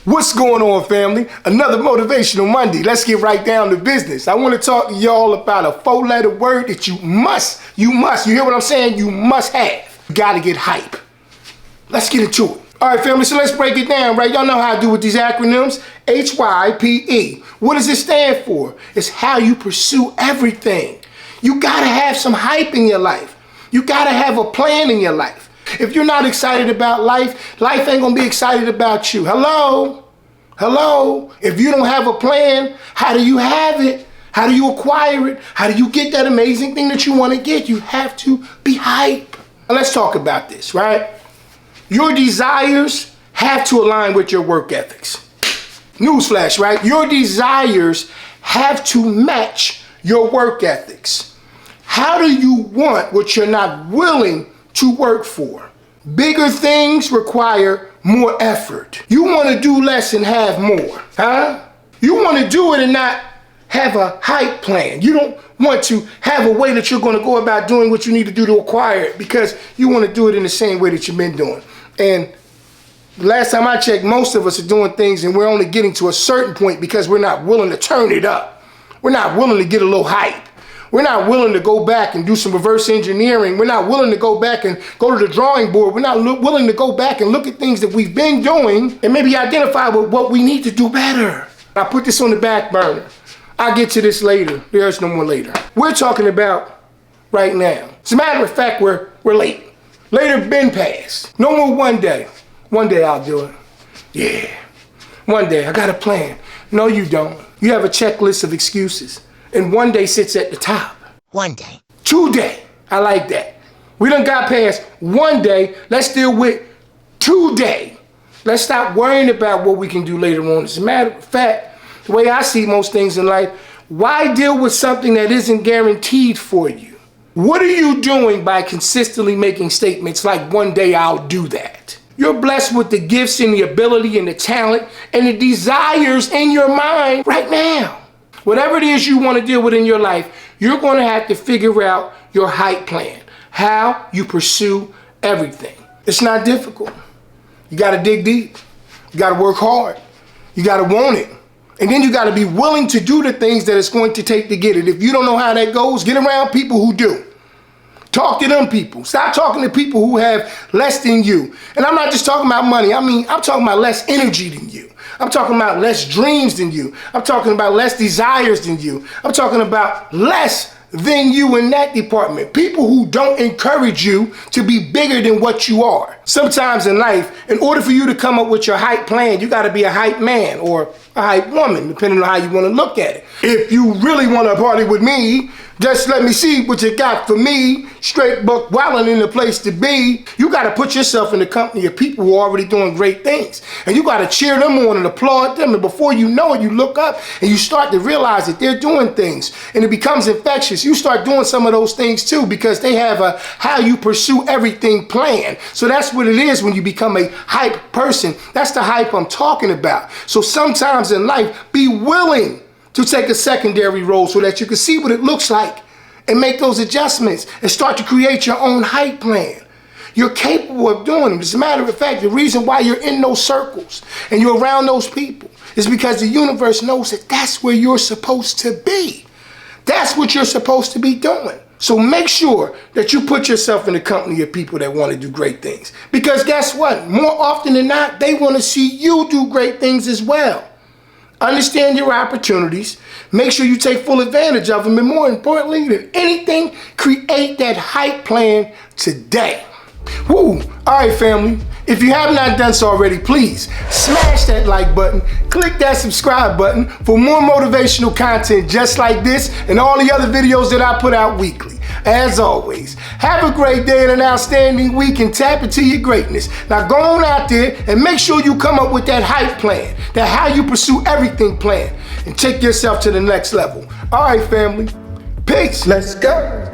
What's going on, family? Another Motivational Monday. Let's get right down to business. I want to talk to y'all about a 4-letter word that you must, you hear what I'm saying? You must have. You gotta get hype. Let's get into it. All right, family, so let's break it down, right? Y'all know how I do with these acronyms. HYPE. What does it stand for? It's how you pursue everything. You gotta have some hype in your life. You gotta have a plan in your life. If you're not excited about life, life ain't gonna be excited about you. Hello? Hello? If you don't have a plan, how do you have it? How do you acquire it? How do you get that amazing thing that you want to get? You have to be hype. Now let's talk about this, right? Your desires have to align with your work ethics. Newsflash, right? Your desires have to match your work ethics. How do you want what you're not willing to work for? Bigger things require more effort. You want to do less and have more, huh? You want to do it and not have a hype plan. You don't want to have a way that you're going to go about doing what you need to do to acquire it because you want to do it in the same way that you've been doing. And last time I checked, most of us are doing things and we're only getting to a certain point because we're not willing to turn it up. We're not willing to get a little hype. We're not willing to go back and do some reverse engineering. We're not willing to go back and go to the drawing board. We're not willing to go back and look at things that we've been doing and maybe identify with what we need to do better. I put this on the back burner. I'll get to this later. There's no more later. We're talking about right now. As a matter of fact, we're late. Later been past. No more one day. One day I'll do it. Yeah. One day. I got a plan. No, you don't. You have a checklist of excuses. And one day sits at the top. One day. 2 day. I like that. We done got past one day. Let's deal with 2 day. Let's stop worrying about what we can do later on. As a matter of fact, the way I see most things in life, why deal with something that isn't guaranteed for you? What are you doing by consistently making statements like, one day I'll do that? You're blessed with the gifts and the ability and the talent and the desires in your mind right now. Whatever it is you want to deal with in your life, you're going to have to figure out your hype plan, how you pursue everything. It's not difficult. You got to dig deep. You got to work hard. You got to want it. And then you got to be willing to do the things that it's going to take to get it. If you don't know how that goes, get around people who do. Talk to them people. Stop talking to people who have less than you. And I'm not just talking about money. I'm talking about less energy than you. I'm talking about less dreams than you. I'm talking about less desires than you. I'm talking about less than you in that department. People who don't encourage you to be bigger than what you are. Sometimes in life, in order for you to come up with your hype plan, you got to be a hype man or a hype woman, depending on how you want to look at it. If you really want to party with me, just let me see what you got for me. Straight buck wildin' in the place to be. You got to put yourself in the company of people who are already doing great things. And you got to cheer them on and applaud them. And before you know it, you look up and you start to realize that they're doing things. And it becomes infectious. You start doing some of those things too because they have a how you pursue everything plan. So that's what it is when you become a hype person. That's the hype I'm talking about. So sometimes in life, be willing to take a secondary role so that you can see what it looks like and make those adjustments and start to create your own hype plan. You're capable of doing it. As a matter of fact, the reason why you're in those circles and you're around those people is because the universe knows that that's where you're supposed to be. That's what you're supposed to be doing. So make sure that you put yourself in the company of people that want to do great things. Because guess what? More often than not, they want to see you do great things as well. Understand your opportunities. Make sure you take full advantage of them. And more importantly than anything, create that hype plan today. Woo! All right, family. If you have not done so already, please smash that like button, click that subscribe button for more motivational content just like this and all the other videos that I put out weekly. As always, have a great day and an outstanding week and tap into your greatness. Now go on out there and make sure you come up with that hype plan, that how you pursue everything plan, and take yourself to the next level. All right, family. Peace. Let's go.